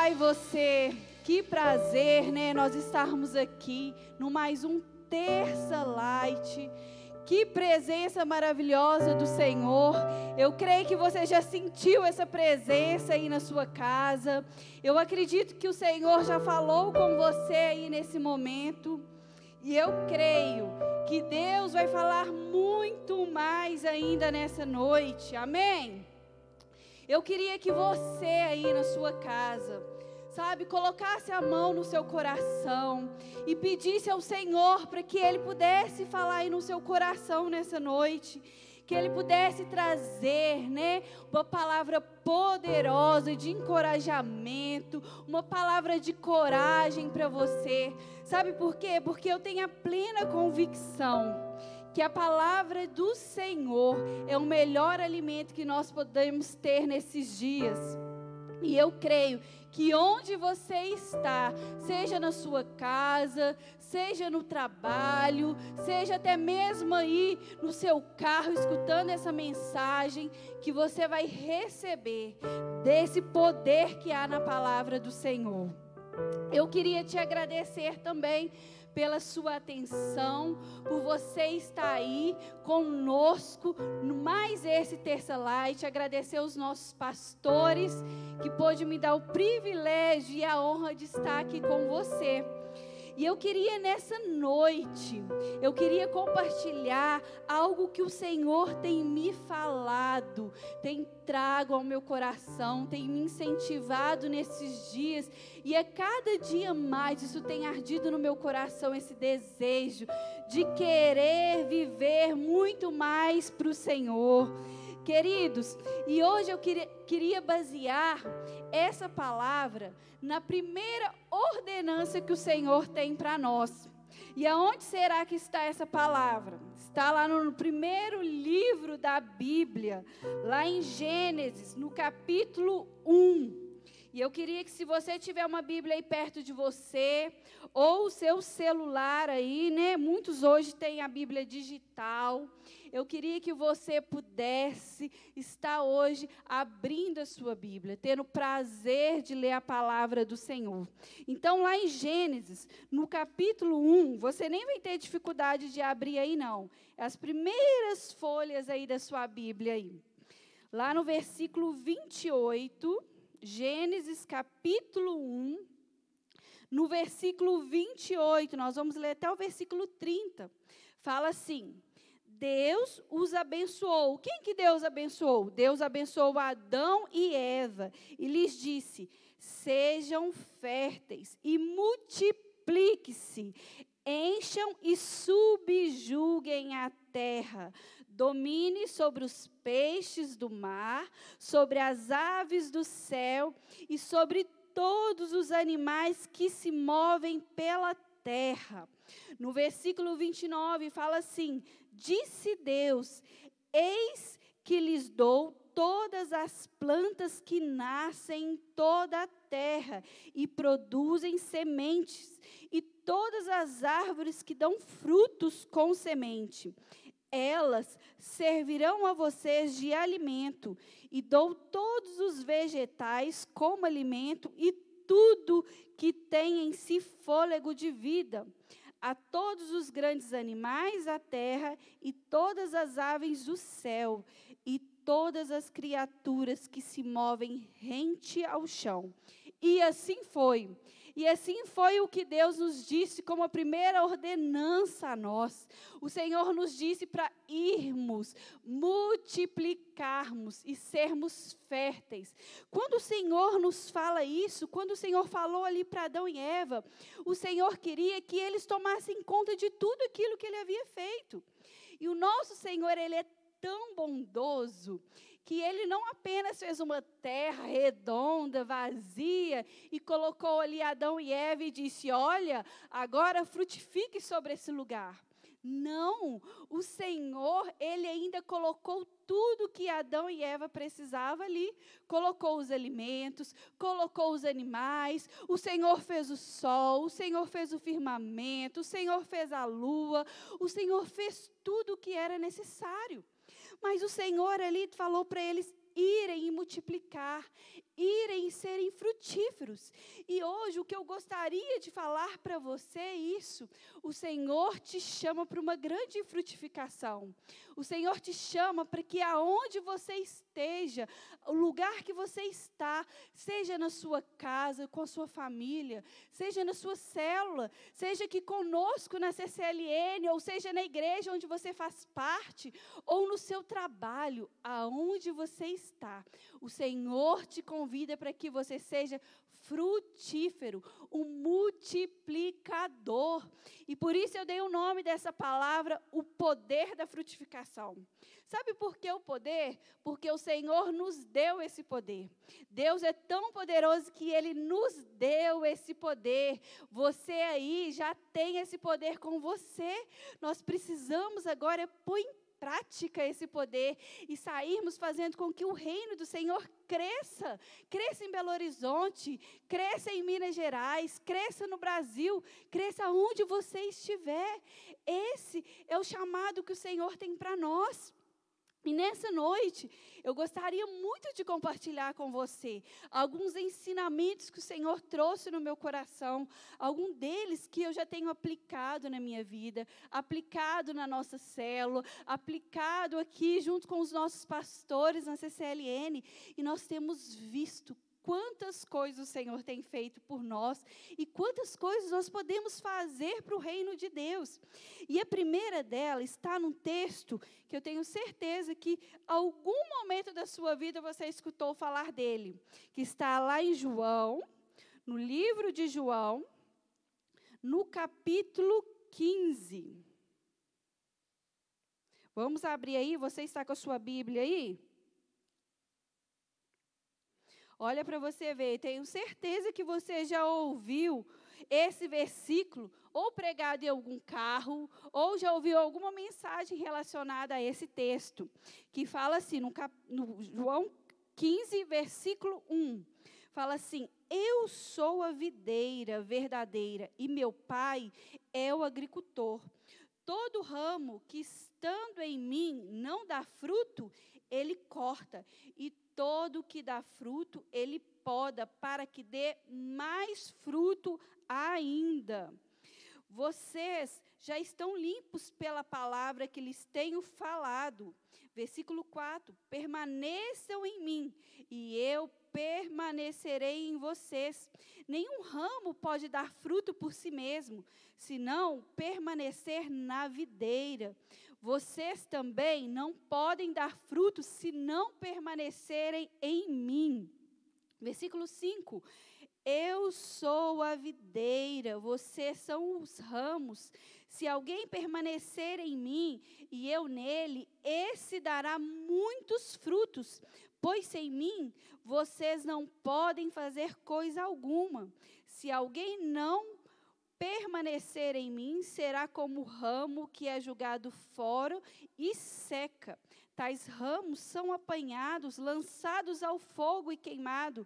ai você, que prazer, né? Nós estarmos aqui no mais um Terça Light. Que presença maravilhosa do Senhor. Eu creio que você já sentiu essa presença aí na sua casa. Eu acredito que o Senhor já falou com você aí nesse momento. E eu creio que Deus vai falar muito mais ainda nessa noite. Amém? Eu queria que você aí na sua casa, sabe, colocasse a mão no seu coração e pedisse ao Senhor para que Ele pudesse falar aí no seu coração nessa noite, que Ele pudesse trazer, né, uma palavra poderosa de encorajamento, uma palavra de coragem para você. Sabe por quê? Porque eu tenho a plena convicção que a palavra do Senhor é o melhor alimento que nós podemos ter nesses dias. E eu creio que onde você está, seja na sua casa, seja no trabalho, seja até mesmo aí no seu carro, escutando essa mensagem, que você vai receber desse poder que há na palavra do Senhor. Eu queria te agradecer também pela sua atenção, por você estar aí conosco no mais esse Terça Light. Agradecer aos nossos pastores que pôde me dar o privilégio e a honra de estar aqui com você. E eu queria nessa noite, eu queria compartilhar algo que o Senhor tem me falado, tem trago ao meu coração, tem me incentivado nesses dias. E a cada dia mais isso tem ardido no meu coração, esse desejo de querer viver muito mais para o Senhor. Queridos, e hoje eu queria basear essa palavra na primeira ordenança que o Senhor tem para nós. E aonde será que está essa palavra? Está lá no primeiro livro da Bíblia, lá em Gênesis, no capítulo 1. E eu queria que, se você tiver uma Bíblia aí perto de você, ou o seu celular aí, né? Muitos hoje têm a Bíblia digital. Eu queria que você pudesse estar hoje abrindo a sua Bíblia, tendo o prazer de ler a palavra do Senhor. Então, lá em Gênesis, no capítulo 1, você nem vai ter dificuldade de abrir aí, não. As primeiras folhas aí da sua Bíblia aí. Lá no versículo 28... Gênesis capítulo 1, no versículo 28, nós vamos ler até o versículo 30, fala assim: Deus os abençoou. Quem que Deus abençoou? Deus abençoou Adão e Eva e lhes disse: sejam férteis e multipliquem-se, encham e subjuguem a terra. Domine sobre os peixes do mar, sobre as aves do céu e sobre todos os animais que se movem pela terra. No versículo 29 fala assim: disse Deus: eis que lhes dou todas as plantas que nascem em toda a terra e produzem sementes, e todas as árvores que dão frutos com semente. Elas servirão a vocês de alimento, e dou todos os vegetais como alimento, e tudo que tem em si fôlego de vida, a todos os grandes animais da terra, e todas as aves do céu, e todas as criaturas que se movem rente ao chão. E assim foi. E assim foi o que Deus nos disse como a primeira ordenança a nós. O Senhor nos disse para irmos, multiplicarmos e sermos férteis. Quando o Senhor nos fala isso, quando o Senhor falou ali para Adão e Eva, o Senhor queria que eles tomassem conta de tudo aquilo que Ele havia feito. E o nosso Senhor, Ele é tão bondoso, que Ele não apenas fez uma terra redonda, vazia, e colocou ali Adão e Eva e disse: olha, agora frutifique sobre esse lugar. Não, o Senhor, Ele ainda colocou tudo que Adão e Eva precisavam ali. Colocou os alimentos, colocou os animais, o Senhor fez o sol, o Senhor fez o firmamento, o Senhor fez a lua, o Senhor fez tudo o que era necessário. Mas o Senhor ali falou para eles: irem e multiplicar, irem e serem frutíferos. E hoje o que eu gostaria de falar para você é isso. O Senhor te chama para uma grande frutificação. O Senhor te chama para que aonde você esteja, o lugar que você está, seja na sua casa, com a sua família, seja na sua célula, seja aqui conosco na CCLN, ou seja na igreja onde você faz parte, ou no seu trabalho, aonde você está. O Senhor te convida para que você seja frutífero, um multiplicador. E por isso eu dei o nome dessa palavra, o poder da frutificação. Sabe por que o poder? Porque o Senhor nos deu esse poder. Deus é tão poderoso que Ele nos deu esse poder. Você aí já tem esse poder com você. Nós precisamos agora pôr em prática esse poder e sairmos fazendo com que o reino do Senhor cresça em Belo Horizonte, cresça em Minas Gerais, cresça no Brasil, cresça onde você estiver. Esse é o chamado que o Senhor tem para nós. E nessa noite, eu gostaria muito de compartilhar com você alguns ensinamentos que o Senhor trouxe no meu coração, algum deles que eu já tenho aplicado na minha vida, aplicado na nossa célula, aplicado aqui junto com os nossos pastores na CCLN, e nós temos visto quantas coisas o Senhor tem feito por nós e quantas coisas nós podemos fazer para o reino de Deus. E a primeira dela está num texto que eu tenho certeza que algum momento da sua vida você escutou falar dele, que está lá em João, no livro de João, no capítulo 15. Vamos abrir aí, você está com a sua Bíblia aí? Olha para você ver, tenho certeza que você já ouviu esse versículo, ou pregado em algum carro, ou já ouviu alguma mensagem relacionada a esse texto, que fala assim, no João 15, versículo 1, fala assim: eu sou a videira verdadeira, e meu pai é o agricultor. Todo ramo que estando em mim não dá fruto, ele corta, e todo que dá fruto, ele poda, para que dê mais fruto ainda. Vocês já estão limpos pela palavra que lhes tenho falado. Versículo 4, permaneçam em mim, e eu permanecerei em vocês. Nenhum ramo pode dar fruto por si mesmo, senão permanecer na videira. Vocês também não podem dar fruto se não permanecerem em mim. Versículo 5, eu sou a videira, vocês são os ramos. Se alguém permanecer em mim e eu nele, esse dará muitos frutos, pois sem mim vocês não podem fazer coisa alguma. Se alguém não permanecer em mim, será como o ramo que é jogado fora e seca. Tais ramos são apanhados, lançados ao fogo e queimados.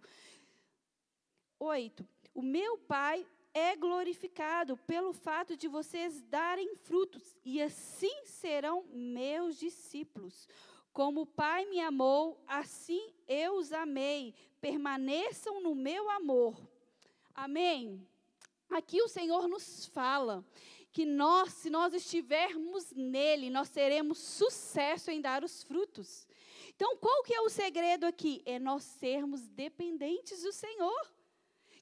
8. O meu Pai é glorificado pelo fato de vocês darem frutos, e assim serão meus discípulos. Como o Pai me amou, assim eu os amei. Permaneçam no meu amor. Amém? Aqui o Senhor nos fala que nós, se nós estivermos nele, nós teremos sucesso em dar os frutos. Então, qual que é o segredo aqui? É nós sermos dependentes do Senhor.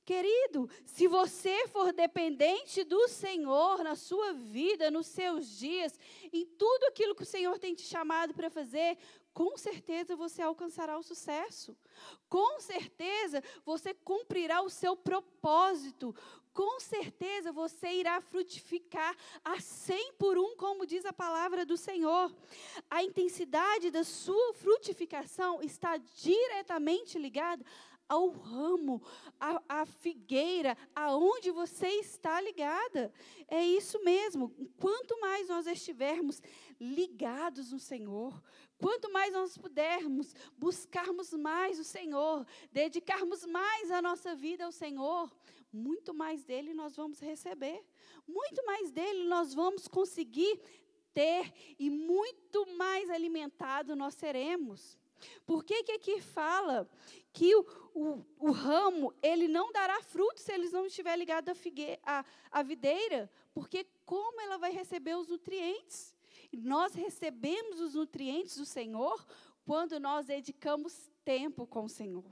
Querido, se você for dependente do Senhor na sua vida, nos seus dias, em tudo aquilo que o Senhor tem te chamado para fazer, com certeza você alcançará o sucesso. Com certeza você cumprirá o seu propósito. Com certeza você irá frutificar a 100 por 1, como diz a palavra do Senhor. A intensidade da sua frutificação está diretamente ligada ao ramo, à figueira, aonde você está ligada. É isso mesmo. Quanto mais nós estivermos ligados no Senhor, quanto mais nós pudermos buscarmos mais o Senhor, dedicarmos mais a nossa vida ao Senhor, muito mais dele nós vamos receber. Muito mais dele nós vamos conseguir ter, e muito mais alimentado nós seremos. Por que aqui fala que o ramo, ele não dará fruto se eles não estiver ligado à videira? Porque como ela vai receber os nutrientes? Nós recebemos os nutrientes do Senhor quando nós dedicamos tempo com o Senhor.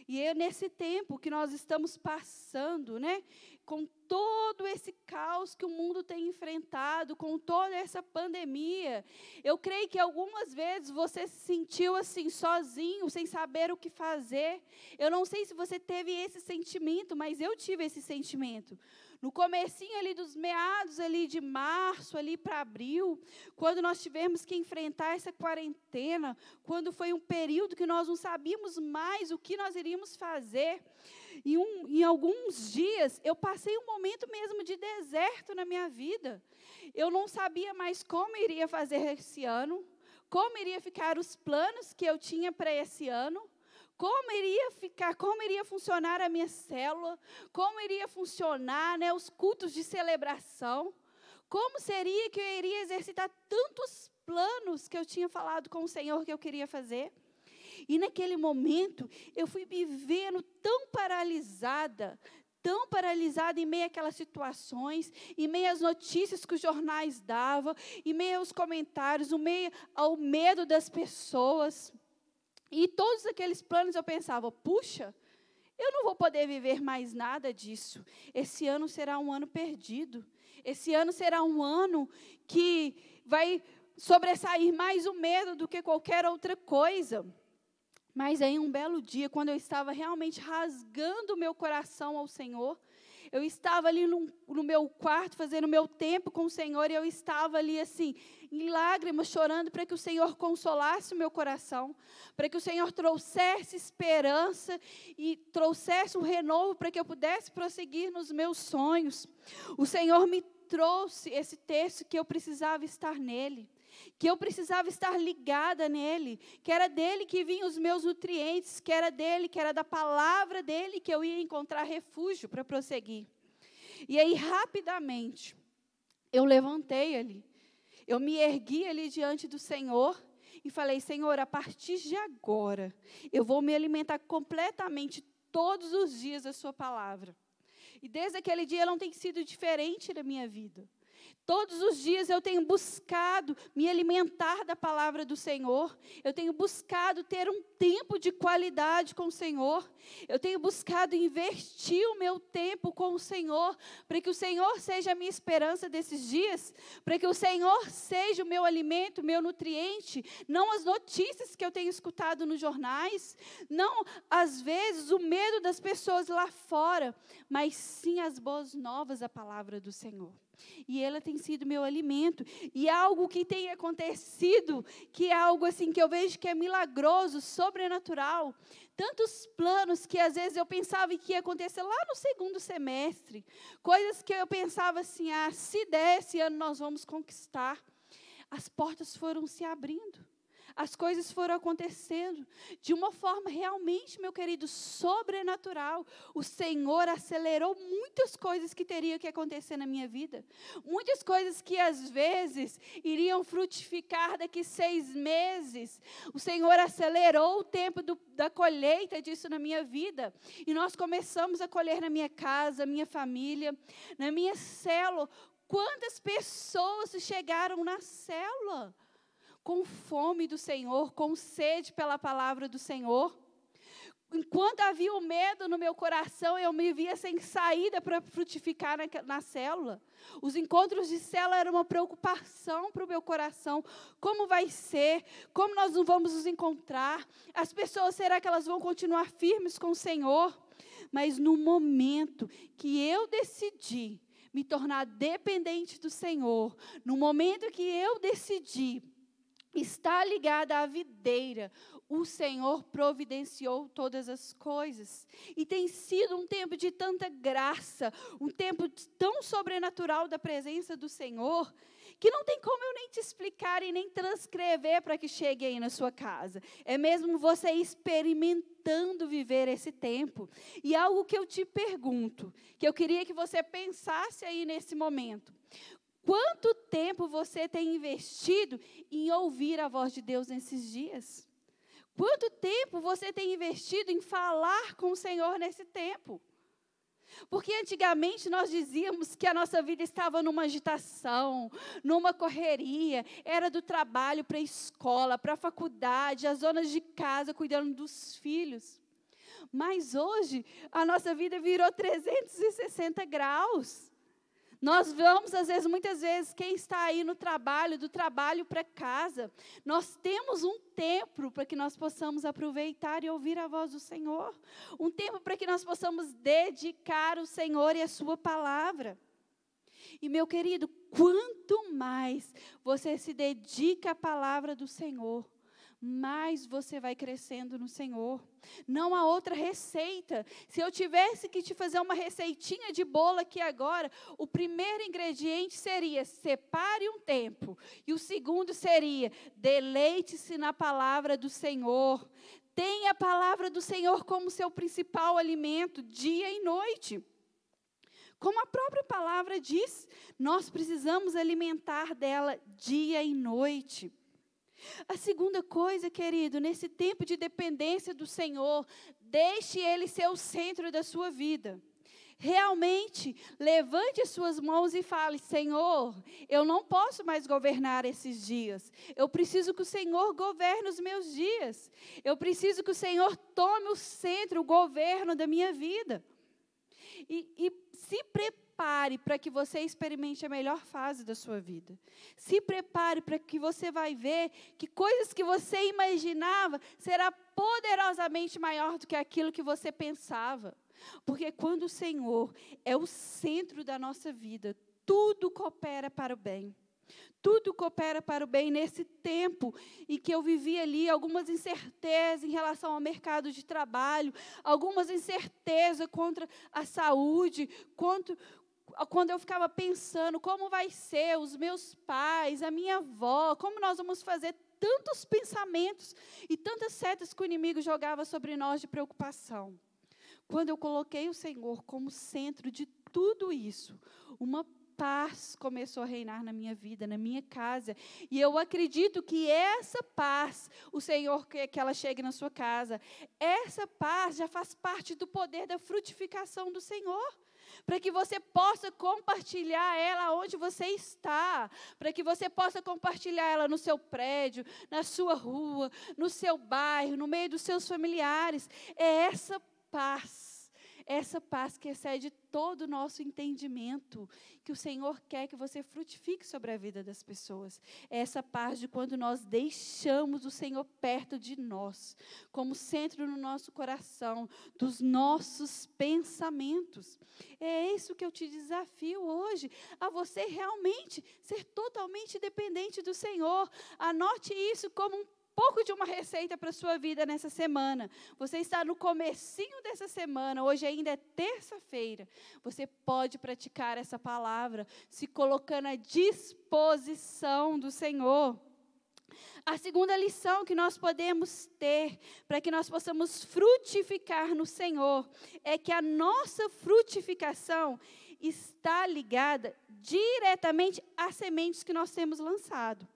E é nesse tempo que nós estamos passando, né, com todo esse caos que o mundo tem enfrentado, com toda essa pandemia, eu creio que algumas vezes você se sentiu assim, sozinho, sem saber o que fazer. Eu não sei se você teve esse sentimento, mas eu tive esse sentimento. No comecinho ali dos meados ali de março, ali para abril, quando nós tivemos que enfrentar essa quarentena, quando foi um período que nós não sabíamos mais o que nós iríamos fazer, em alguns dias eu passei um momento mesmo de deserto na minha vida. Eu não sabia mais como iria fazer esse ano, como iria ficar os planos que eu tinha para esse ano, como iria funcionar a minha célula, como iria funcionar, né, os cultos de celebração, como seria que eu iria exercitar tantos planos que eu tinha falado com o Senhor que eu queria fazer. E naquele momento, eu fui me vendo tão paralisada em meio àquelas situações, em meio às notícias que os jornais davam, em meio aos comentários, em meio ao medo das pessoas. E todos aqueles planos eu pensava, puxa, eu não vou poder viver mais nada disso. Esse ano será um ano perdido. Esse ano será um ano que vai sobressair mais o medo do que qualquer outra coisa. Mas aí, um belo dia, quando eu estava realmente rasgando o meu coração ao Senhor, eu estava ali no meu quarto, fazendo o meu tempo com o Senhor, e eu estava ali assim, em lágrimas, chorando para que o Senhor consolasse o meu coração, para que o Senhor trouxesse esperança e trouxesse um renovo para que eu pudesse prosseguir nos meus sonhos. O Senhor me trouxe esse texto que eu precisava estar nele, que eu precisava estar ligada nele, que era dele que vinham os meus nutrientes, que era dele, que era da palavra dele que eu ia encontrar refúgio para prosseguir. E aí, rapidamente, eu levantei ali, eu me ergui ali diante do Senhor e falei, Senhor, a partir de agora, eu vou me alimentar completamente todos os dias da sua palavra. E desde aquele dia não tem sido diferente na minha vida. Todos os dias eu tenho buscado me alimentar da palavra do Senhor. Eu tenho buscado ter um tempo de qualidade com o Senhor. Eu tenho buscado investir o meu tempo com o Senhor, para que o Senhor seja a minha esperança desses dias, para que o Senhor seja o meu alimento, o meu nutriente, não as notícias que eu tenho escutado nos jornais, não, às vezes, o medo das pessoas lá fora, mas sim as boas novas da palavra do Senhor. E ela tem sido meu alimento. E algo que tem acontecido, que é algo assim que eu vejo que é milagroso, sobrenatural. Tantos planos que às vezes eu pensava que ia acontecer lá no segundo semestre. Coisas que eu pensava assim, se der esse ano nós vamos conquistar. As portas foram se abrindo. As coisas foram acontecendo de uma forma realmente, meu querido, sobrenatural. O Senhor acelerou muitas coisas que teriam que acontecer na minha vida. Muitas coisas que às vezes iriam frutificar daqui 6 meses. O Senhor acelerou o tempo da colheita disso na minha vida. E nós começamos a colher na minha casa, minha família, na minha célula. Quantas pessoas chegaram na célula com fome do Senhor, com sede pela palavra do Senhor? Enquanto havia o medo no meu coração, eu me via sem saída para frutificar na célula. Os encontros de célula eram uma preocupação para o meu coração. Como vai ser? Como nós não vamos nos encontrar? As pessoas, será que elas vão continuar firmes com o Senhor? Mas no momento que eu decidi me tornar dependente do Senhor, no momento que eu decidi estar ligada à videira, o Senhor providenciou todas as coisas. E tem sido um tempo de tanta graça, um tempo tão sobrenatural da presença do Senhor, que não tem como eu nem te explicar e nem transcrever para que chegue aí na sua casa. É mesmo você experimentando viver esse tempo. E algo que eu te pergunto, que eu queria que você pensasse aí nesse momento. Quanto tempo você tem investido em ouvir a voz de Deus nesses dias? Quanto tempo você tem investido em falar com o Senhor nesse tempo? Porque antigamente nós dizíamos que a nossa vida estava numa agitação, numa correria, era do trabalho para a escola, para a faculdade, as zonas de casa, cuidando dos filhos. Mas hoje, a nossa vida virou 360 graus. Nós vamos, muitas vezes, quem está aí no trabalho, do trabalho para casa, nós temos um tempo para que nós possamos aproveitar e ouvir a voz do Senhor. Um tempo para que nós possamos dedicar o Senhor e a sua palavra. E, meu querido, quanto mais você se dedica à palavra do Senhor, mais você vai crescendo no Senhor. Não há outra receita. Se eu tivesse que te fazer uma receitinha de bolo aqui agora, o primeiro ingrediente seria: separe um tempo. E o segundo seria: deleite-se na palavra do Senhor. Tenha a palavra do Senhor como seu principal alimento, dia e noite. Como a própria palavra diz, nós precisamos alimentar dela dia e noite. A segunda coisa, querido, nesse tempo de dependência do Senhor, deixe Ele ser o centro da sua vida. Realmente, levante as suas mãos e fale: Senhor, eu não posso mais governar esses dias. Eu preciso que o Senhor governe os meus dias. Eu preciso que o Senhor tome o centro, o governo da minha vida. E se prepare para que você experimente a melhor fase da sua vida. Se prepare para que você vai ver que coisas que você imaginava será poderosamente maior do que aquilo que você pensava. Porque quando o Senhor é o centro da nossa vida, tudo coopera para o bem. Tudo coopera para o bem. Nesse tempo em que eu vivi ali algumas incertezas em relação ao mercado de trabalho, algumas incertezas contra a saúde, quando eu ficava pensando como vai ser os meus pais, a minha avó, como nós vamos fazer, tantos pensamentos e tantas setas que o inimigo jogava sobre nós de preocupação. Quando eu coloquei o Senhor como centro de tudo isso, uma paz começou a reinar na minha vida, na minha casa. E eu acredito que essa paz, o Senhor quer que ela chegue na sua casa. Essa paz já faz parte do poder da frutificação do Senhor. Para que você possa compartilhar ela onde você está. Para que você possa compartilhar ela no seu prédio, na sua rua, no seu bairro, no meio dos seus familiares. É essa paz que excede todo o nosso entendimento, que o Senhor quer que você frutifique sobre a vida das pessoas. É essa paz de quando nós deixamos o Senhor perto de nós, como centro no nosso coração, dos nossos pensamentos. É isso que eu te desafio hoje, a você realmente ser totalmente dependente do Senhor. Anote isso como um pouco de uma receita para a sua vida nessa semana. Você está no comecinho dessa semana, hoje ainda é terça-feira. Você pode praticar essa palavra, se colocando à disposição do Senhor. A segunda lição que nós podemos ter, para que nós possamos frutificar no Senhor, é que a nossa frutificação está ligada diretamente às sementes que nós temos lançado.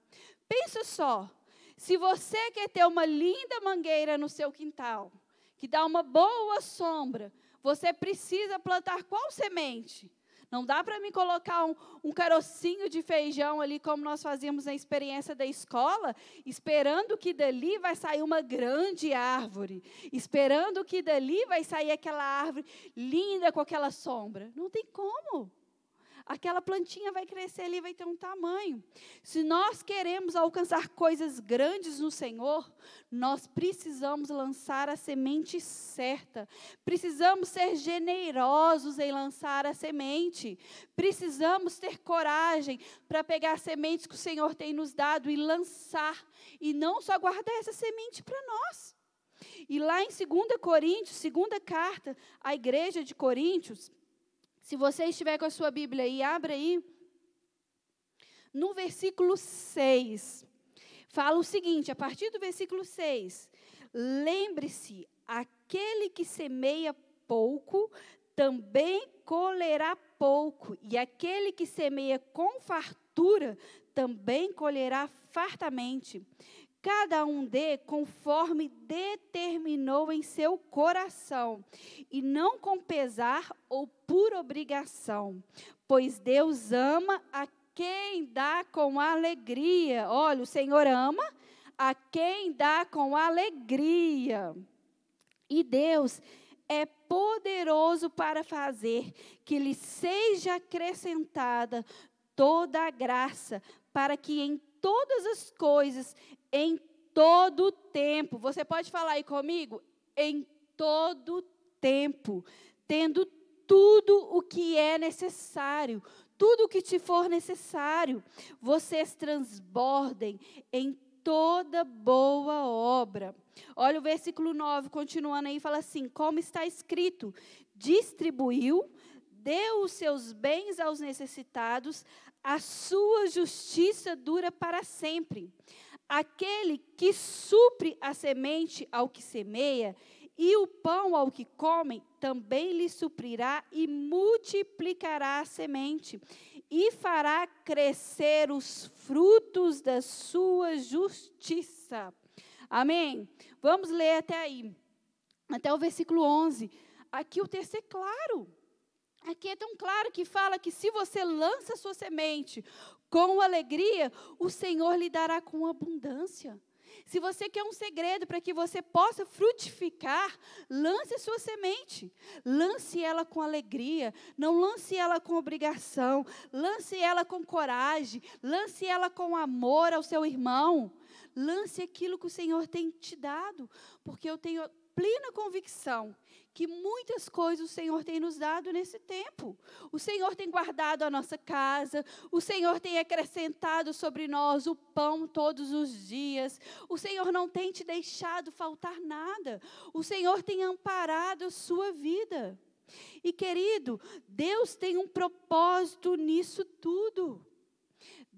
Pensa só. Se você quer ter uma linda mangueira no seu quintal, que dá uma boa sombra, você precisa plantar qual semente? Não dá para me colocar um carocinho de feijão ali, como nós fazíamos na experiência da escola, esperando que dali vai sair uma grande árvore, esperando que dali vai sair aquela árvore linda com aquela sombra. Não tem como. Aquela plantinha vai crescer ali, vai ter um tamanho. Se nós queremos alcançar coisas grandes no Senhor, nós precisamos lançar a semente certa. Precisamos ser generosos em lançar a semente. Precisamos ter coragem para pegar as sementes que o Senhor tem nos dado e lançar. E não só guardar essa semente para nós. E lá em 2 Coríntios, segunda carta à igreja de Coríntios, se você estiver com a sua Bíblia aí, abra aí. No versículo 6, fala o seguinte, a partir do versículo 6. Lembre-se, aquele que semeia pouco, também colherá pouco. E aquele que semeia com fartura, também colherá fartamente. cada um dê conforme determinou em seu coração, e não com pesar ou por obrigação, pois Deus ama a quem dá com alegria. Olha, o Senhor ama a quem dá com alegria. E Deus é poderoso para fazer que lhe seja acrescentada toda a graça, para que em todas as coisas, em todo o tempo, você pode falar aí comigo? Em todo o tempo, tendo tudo o que é necessário, tudo o que te for necessário, vocês transbordem em toda boa obra. Olha o versículo 9, continuando aí, fala assim: como está escrito, distribuiu, deu os seus bens aos necessitados, a sua justiça dura para sempre. Aquele que supre a semente ao que semeia, e o pão ao que come, também lhe suprirá e multiplicará a semente, e fará crescer os frutos da sua justiça. Amém? Vamos ler até aí, até o versículo 11. Aqui o texto é claro. Aqui é tão claro que fala que se você lança a sua semente com alegria, o Senhor lhe dará com abundância. Se você quer um segredo para que você possa frutificar, lance a sua semente. Lance ela com alegria, não lance ela com obrigação. Lance ela com coragem, lance ela com amor ao seu irmão. Lance aquilo que o Senhor tem te dado, porque eu tenho plena convicção que muitas coisas o Senhor tem nos dado nesse tempo. O Senhor tem guardado a nossa casa, o Senhor tem acrescentado sobre nós o pão todos os dias, o Senhor não tem te deixado faltar nada, o Senhor tem amparado a sua vida. E querido, Deus tem um propósito nisso tudo.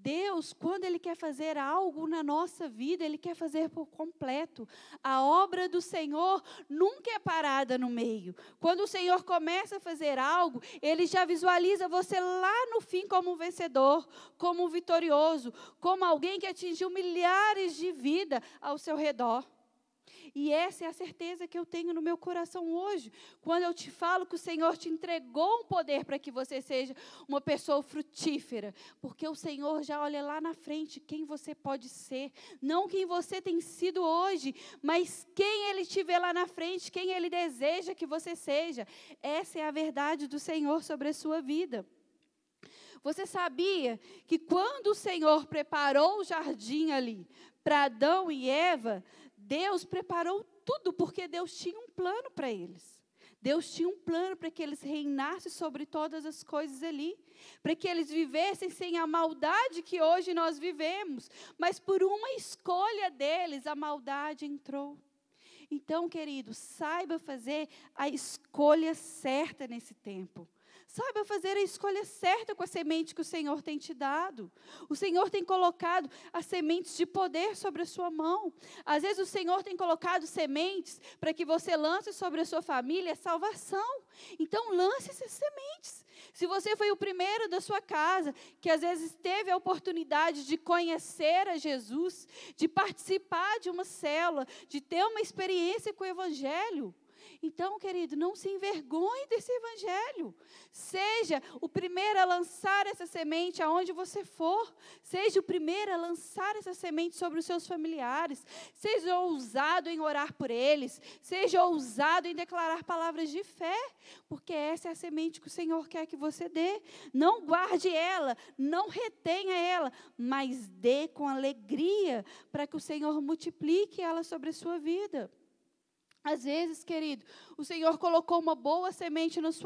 Deus, quando Ele quer fazer algo na nossa vida, Ele quer fazer por completo. A obra do Senhor nunca é parada no meio. Quando o Senhor começa a fazer algo, Ele já visualiza você lá no fim como um vencedor, como um vitorioso, como alguém que atingiu milhares de vidas ao seu redor. E essa é a certeza que eu tenho no meu coração hoje, quando eu te falo que o Senhor te entregou um poder para que você seja uma pessoa frutífera, porque o Senhor já olha lá na frente quem você pode ser, não quem você tem sido hoje, mas quem Ele te vê lá na frente, quem Ele deseja que você seja. Essa é a verdade do Senhor sobre a sua vida. Você sabia que quando o Senhor preparou o jardim ali para Adão e Eva, Deus preparou tudo, porque Deus tinha um plano para eles. Deus tinha um plano para que eles reinassem sobre todas as coisas ali, para que eles vivessem sem a maldade que hoje nós vivemos, mas por uma escolha deles, a maldade entrou. Então, querido, saiba fazer a escolha certa nesse tempo. Saiba fazer a escolha certa com a semente que o Senhor tem te dado. O Senhor tem colocado as sementes de poder sobre a sua mão. Às vezes o Senhor tem colocado sementes para que você lance sobre a sua família a salvação. Então lance essas sementes. Se você foi o primeiro da sua casa, que às vezes teve a oportunidade de conhecer a Jesus, de participar de uma célula, de ter uma experiência com o Evangelho, então, querido, não se envergonhe desse evangelho. Seja o primeiro a lançar essa semente aonde você for. Seja o primeiro a lançar essa semente sobre os seus familiares. Seja ousado em orar por eles. Seja ousado em declarar palavras de fé. Porque essa é a semente que o Senhor quer que você dê. Não guarde ela, não retenha ela, mas dê com alegria para que o Senhor multiplique ela sobre a sua vida. Às vezes, querido, o Senhor colocou uma boa semente nas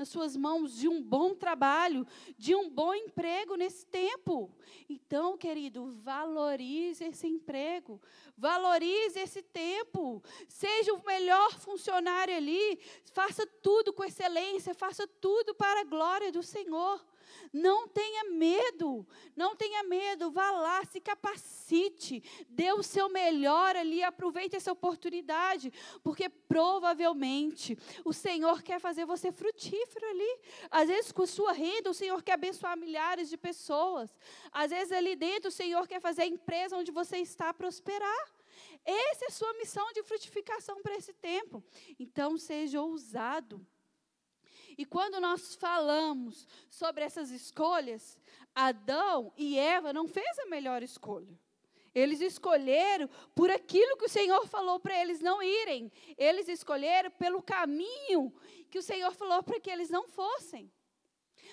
suas mãos de um bom trabalho, de um bom emprego nesse tempo. Então, querido, valorize esse emprego, valorize esse tempo, seja o melhor funcionário ali, faça tudo com excelência, faça tudo para a glória do Senhor. Não tenha medo, não tenha medo, vá lá, se capacite, dê o seu melhor ali, aproveite essa oportunidade, porque provavelmente o Senhor quer fazer você frutífero ali. Às vezes com a sua renda o Senhor quer abençoar milhares de pessoas, às vezes ali dentro o Senhor quer fazer a empresa onde você está prosperar. Essa é a sua missão de frutificação para esse tempo. Então seja ousado. E quando nós falamos sobre essas escolhas, Adão e Eva não fez a melhor escolha. Eles escolheram por aquilo que o Senhor falou para eles não irem. Eles escolheram pelo caminho que o Senhor falou para que eles não fossem.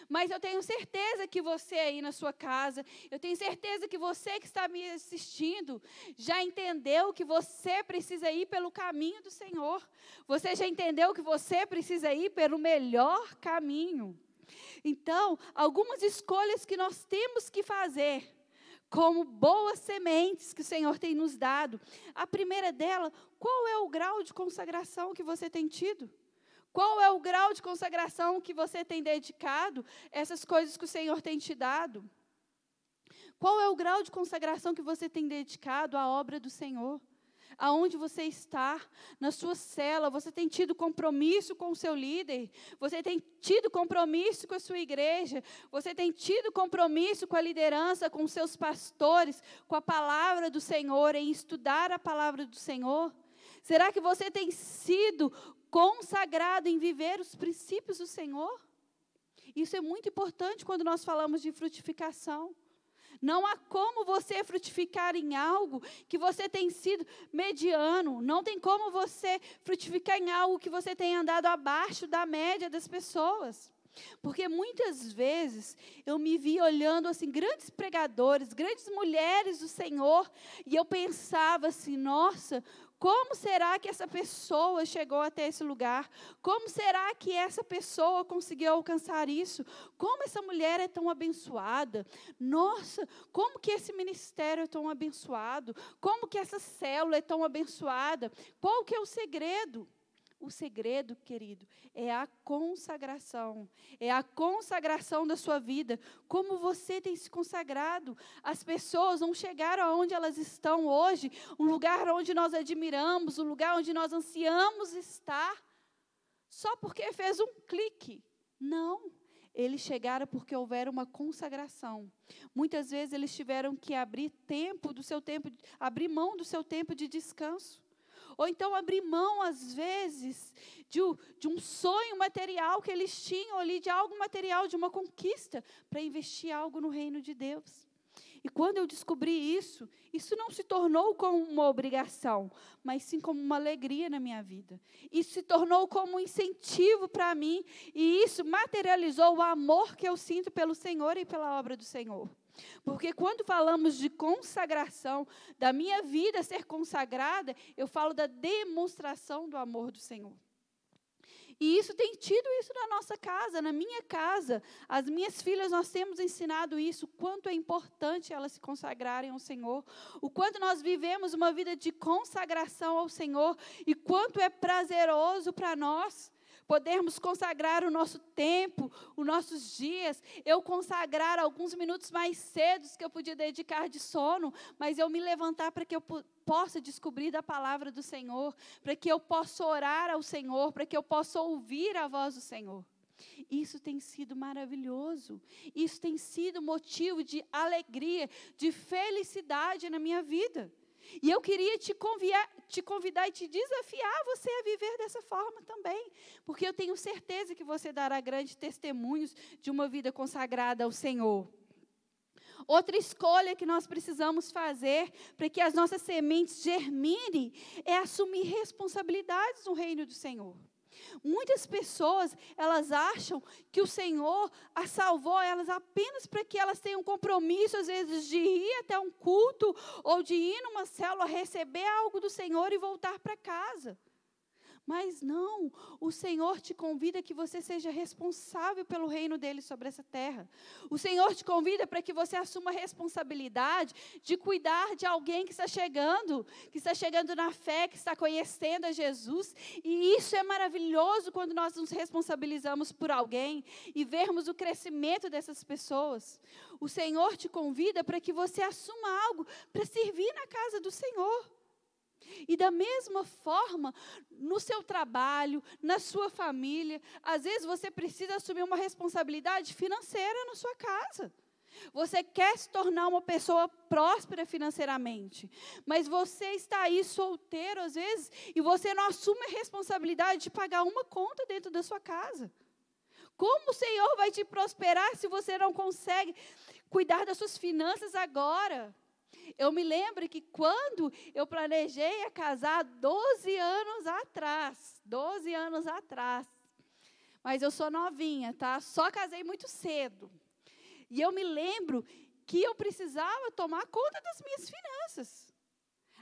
Mas eu tenho certeza que você aí na sua casa, eu tenho certeza que você que está me assistindo, já entendeu que você precisa ir pelo caminho do Senhor. Você já entendeu que você precisa ir pelo melhor caminho. Então, algumas escolhas que nós temos que fazer, como boas sementes que o Senhor tem nos dado. A primeira dela, qual é o grau de consagração que você tem tido? Qual é o grau de consagração que você tem dedicado a essas coisas que o Senhor tem te dado? Qual é o grau de consagração que você tem dedicado à obra do Senhor? Aonde você está, na sua cela, você tem tido compromisso com o seu líder? Você tem tido compromisso com a sua igreja? Você tem tido compromisso com a liderança, com os seus pastores, com a palavra do Senhor, em estudar a palavra do Senhor? Será que você tem sido consagrado em viver os princípios do Senhor? Isso é muito importante quando nós falamos de frutificação. Não há como você frutificar em algo que você tem sido mediano. Não tem como você frutificar em algo que você tem andado abaixo da média das pessoas. Porque muitas vezes eu me vi olhando assim, grandes pregadores, grandes mulheres do Senhor, e eu pensava assim, nossa, como será que essa pessoa chegou até esse lugar? Como será que essa pessoa conseguiu alcançar isso? Como essa mulher é tão abençoada? Nossa, como que esse ministério é tão abençoado? Como que essa célula é tão abençoada? Qual que é o segredo? O segredo, querido, é a consagração. É a consagração da sua vida. Como você tem se consagrado. As pessoas vão chegar aonde elas estão hoje, um lugar onde nós admiramos, um lugar onde nós ansiamos estar, só porque fez um clique. Não. Eles chegaram porque houver uma consagração. Muitas vezes eles tiveram que abrir abrir mão do seu tempo de descanso. Ou então abrir mão, às vezes, de um sonho material que eles tinham ali, de algo material, de uma conquista, para investir algo no reino de Deus. E quando eu descobri isso não se tornou como uma obrigação, mas sim como uma alegria na minha vida. Isso se tornou como um incentivo para mim, e isso materializou o amor que eu sinto pelo Senhor e pela obra do Senhor. Porque quando falamos de consagração, da minha vida ser consagrada, eu falo da demonstração do amor do Senhor. E isso tem tido isso na nossa casa, na minha casa. As minhas filhas, nós temos ensinado isso, o quanto é importante elas se consagrarem ao Senhor, o quanto nós vivemos uma vida de consagração ao Senhor, e quanto é prazeroso para nós podermos consagrar o nosso tempo, os nossos dias. Eu consagrar alguns minutos mais cedos que eu podia dedicar de sono, mas eu me levantar para que eu possa descobrir da palavra do Senhor, para que eu possa orar ao Senhor, para que eu possa ouvir a voz do Senhor. Isso tem sido maravilhoso. Isso tem sido motivo de alegria, de felicidade na minha vida. E eu queria te convidar e te desafiar você a viver dessa forma também. Porque eu tenho certeza que você dará grandes testemunhos de uma vida consagrada ao Senhor. Outra escolha que nós precisamos fazer para que as nossas sementes germinem é assumir responsabilidades no reino do Senhor. Muitas pessoas, elas acham que o Senhor as salvou elas apenas para que elas tenham compromisso, às vezes, de ir até um culto ou de ir numa célula, receber algo do Senhor e voltar para casa. Mas não, o Senhor te convida que você seja responsável pelo reino dele sobre essa terra. O Senhor te convida para que você assuma a responsabilidade de cuidar de alguém que está chegando na fé, que está conhecendo a Jesus. E isso é maravilhoso quando nós nos responsabilizamos por alguém e vermos o crescimento dessas pessoas. O Senhor te convida para que você assuma algo para servir na casa do Senhor. E da mesma forma, no seu trabalho, na sua família, às vezes você precisa assumir uma responsabilidade financeira na sua casa. Você quer se tornar uma pessoa próspera financeiramente, mas você está aí solteiro às vezes e você não assume a responsabilidade de pagar uma conta dentro da sua casa. Como o Senhor vai te prosperar se você não consegue cuidar das suas finanças agora? Eu me lembro que quando eu planejei a casar 12 anos atrás, mas eu sou novinha, tá? Só casei muito cedo. E eu me lembro que eu precisava tomar conta das minhas finanças.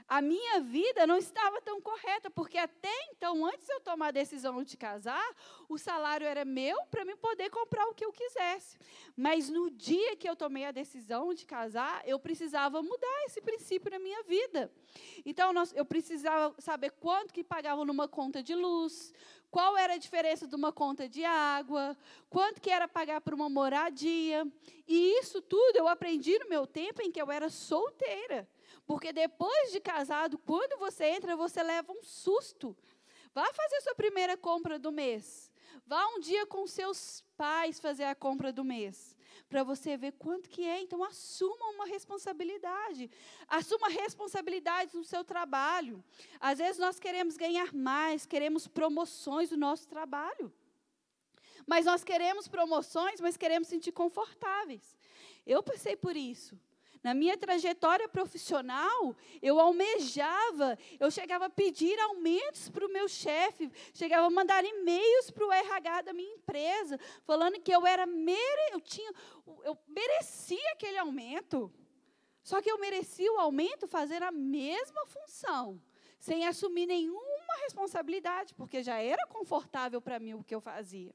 A minha vida não estava tão correta, porque até então, antes de eu tomar a decisão de casar, o salário era meu para eu poder comprar o que eu quisesse. Mas no dia que eu tomei a decisão de casar, eu precisava mudar esse princípio na minha vida. Então, eu precisava saber quanto que pagava numa conta de luz, qual era a diferença de uma conta de água, quanto que era pagar por uma moradia. E isso tudo eu aprendi no meu tempo em que eu era solteira. Porque depois de casado, quando você entra, você leva um susto. Vá fazer sua primeira compra do mês. Vá um dia com seus pais fazer a compra do mês. Para você ver quanto que é. Então, assuma uma responsabilidade. Assuma responsabilidades no seu trabalho. Às vezes, nós queremos ganhar mais, queremos promoções no nosso trabalho. Mas nós queremos promoções, mas queremos sentir confortáveis. Eu passei por isso. Na minha trajetória profissional, eu almejava, eu chegava a pedir aumentos para o meu chefe, chegava a mandar e-mails para o RH da minha empresa, falando que eu merecia aquele aumento. Só que eu merecia o aumento fazer a mesma função, sem assumir nenhuma responsabilidade, porque já era confortável para mim o que eu fazia.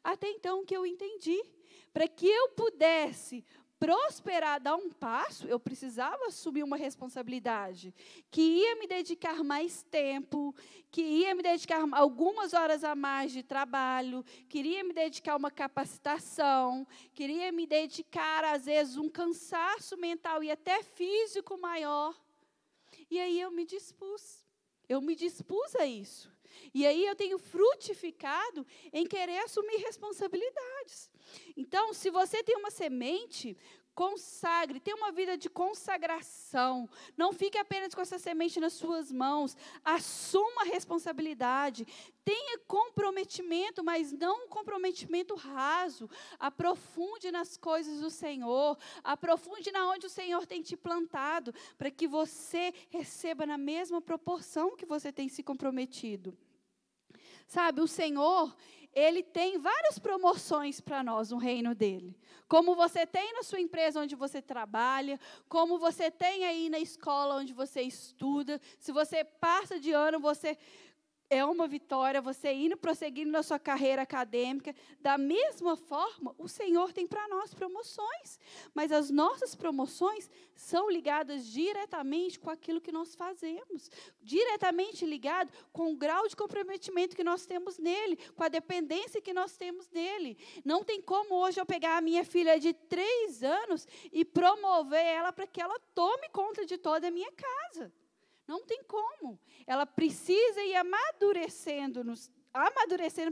Até então que eu entendi, para que eu pudesse prosperar, dar um passo, eu precisava assumir uma responsabilidade, que ia me dedicar mais tempo, que ia me dedicar algumas horas a mais de trabalho, queria me dedicar a uma capacitação, queria me dedicar, às vezes, um cansaço mental e até físico maior. E aí eu me dispus a isso. E aí eu tenho frutificado em querer assumir responsabilidades. Então, se você tem uma semente, consagre, tenha uma vida de consagração. Não fique apenas com essa semente nas suas mãos. Assuma a responsabilidade. Tenha comprometimento, mas não um comprometimento raso. Aprofunde nas coisas do Senhor. Aprofunde na onde o Senhor tem te plantado, para que você receba na mesma proporção que você tem se comprometido. Sabe, o Senhor, Ele tem várias promoções para nós no reino dEle. Como você tem na sua empresa onde você trabalha, como você tem aí na escola onde você estuda. Se você passa de ano, você é uma vitória, você prosseguindo na sua carreira acadêmica. Da mesma forma, o Senhor tem para nós promoções. Mas as nossas promoções são ligadas diretamente com aquilo que nós fazemos. Diretamente ligado com o grau de comprometimento que nós temos nele, com a dependência que nós temos nele. Não tem como hoje eu pegar a minha filha de 3 anos e promover ela para que ela tome conta de toda a minha casa. Não tem como. Ela precisa ir amadurecendo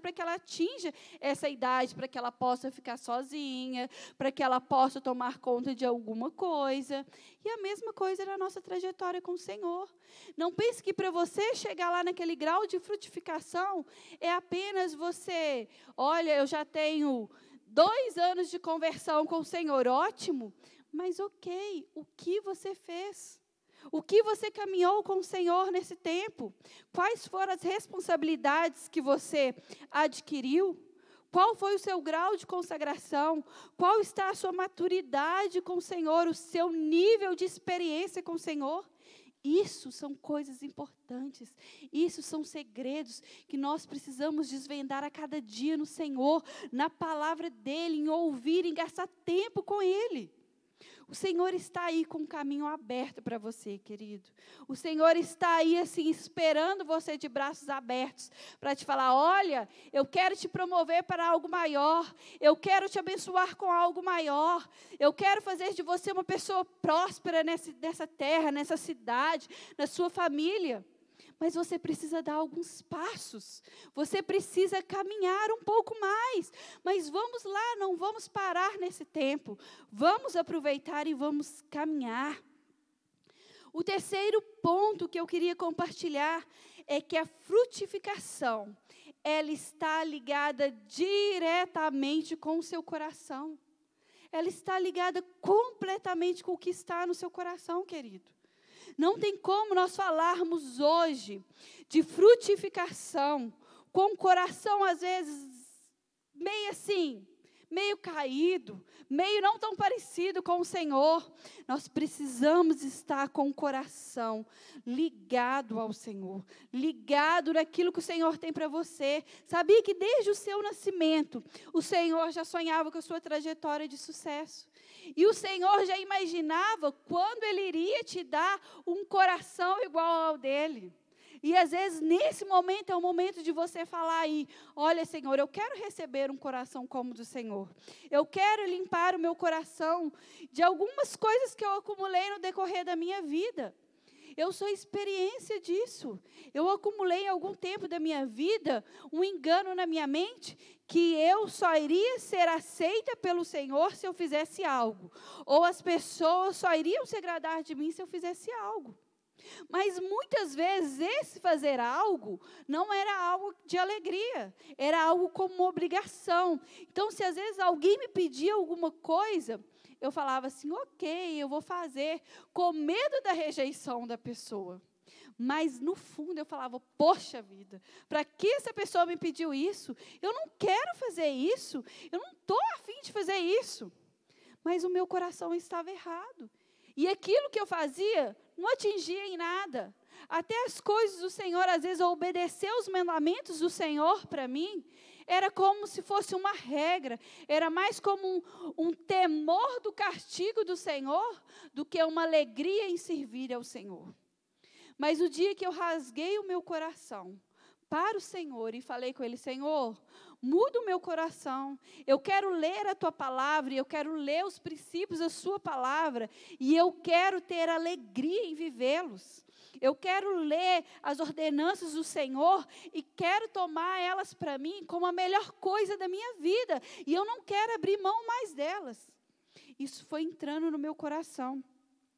para que ela atinja essa idade, para que ela possa ficar sozinha, para que ela possa tomar conta de alguma coisa. E a mesma coisa na nossa trajetória com o Senhor. Não pense que para você chegar lá naquele grau de frutificação, é apenas você, olha, eu já tenho 2 anos de conversão com o Senhor, ótimo, mas ok, o que você fez? O que você caminhou com o Senhor nesse tempo? Quais foram as responsabilidades que você adquiriu? Qual foi o seu grau de consagração? Qual está a sua maturidade com o Senhor? O seu nível de experiência com o Senhor? Isso são coisas importantes. Isso são segredos que nós precisamos desvendar a cada dia no Senhor, na palavra dEle, em ouvir, em gastar tempo com Ele. O Senhor está aí com um caminho aberto para você, querido. O Senhor está aí, assim, esperando você de braços abertos, para te falar, olha, eu quero te promover para algo maior, eu quero te abençoar com algo maior, eu quero fazer de você uma pessoa próspera nessa terra, nessa cidade, na sua família. Mas você precisa dar alguns passos, você precisa caminhar um pouco mais, mas vamos lá, não vamos parar nesse tempo, vamos aproveitar e vamos caminhar. O terceiro ponto que eu queria compartilhar é que a frutificação, ela está ligada diretamente com o seu coração, ela está ligada completamente com o que está no seu coração, querido. Não tem como nós falarmos hoje de frutificação com o coração, às vezes, meio assim, meio caído, meio não tão parecido com o Senhor. Nós precisamos estar com o coração ligado ao Senhor, ligado naquilo que o Senhor tem para você. Sabia que desde o seu nascimento, o Senhor já sonhava com a sua trajetória de sucesso. E o Senhor já imaginava quando Ele iria te dar um coração igual ao dele. E às vezes nesse momento é o momento de você falar aí, olha Senhor, eu quero receber um coração como o do Senhor. Eu quero limpar o meu coração de algumas coisas que eu acumulei no decorrer da minha vida. Eu sou experiência disso. Eu acumulei em algum tempo da minha vida um engano na minha mente que eu só iria ser aceita pelo Senhor se eu fizesse algo. Ou as pessoas só iriam se agradar de mim se eu fizesse algo. Mas muitas vezes esse fazer algo não era algo de alegria, era algo como uma obrigação. Então, se às vezes alguém me pedia alguma coisa, eu falava assim, ok, eu vou fazer, com medo da rejeição da pessoa. Mas no fundo eu falava, poxa vida, para que essa pessoa me pediu isso? Eu não quero fazer isso, eu não estou a fim de fazer isso. Mas o meu coração estava errado. E aquilo que eu fazia não atingia em nada. Até as coisas do Senhor, às vezes, obedecer os mandamentos do Senhor para mim, era como se fosse uma regra, era mais como um temor do castigo do Senhor, do que uma alegria em servir ao Senhor. Mas o dia que eu rasguei o meu coração para o Senhor e falei com Ele, Senhor, muda o meu coração, eu quero ler a Tua palavra, eu quero ler os princípios da Sua palavra, e eu quero ter alegria em vivê-los. Eu quero ler as ordenanças do Senhor e quero tomar elas para mim como a melhor coisa da minha vida, e eu não quero abrir mão mais delas. Isso foi entrando no meu coração.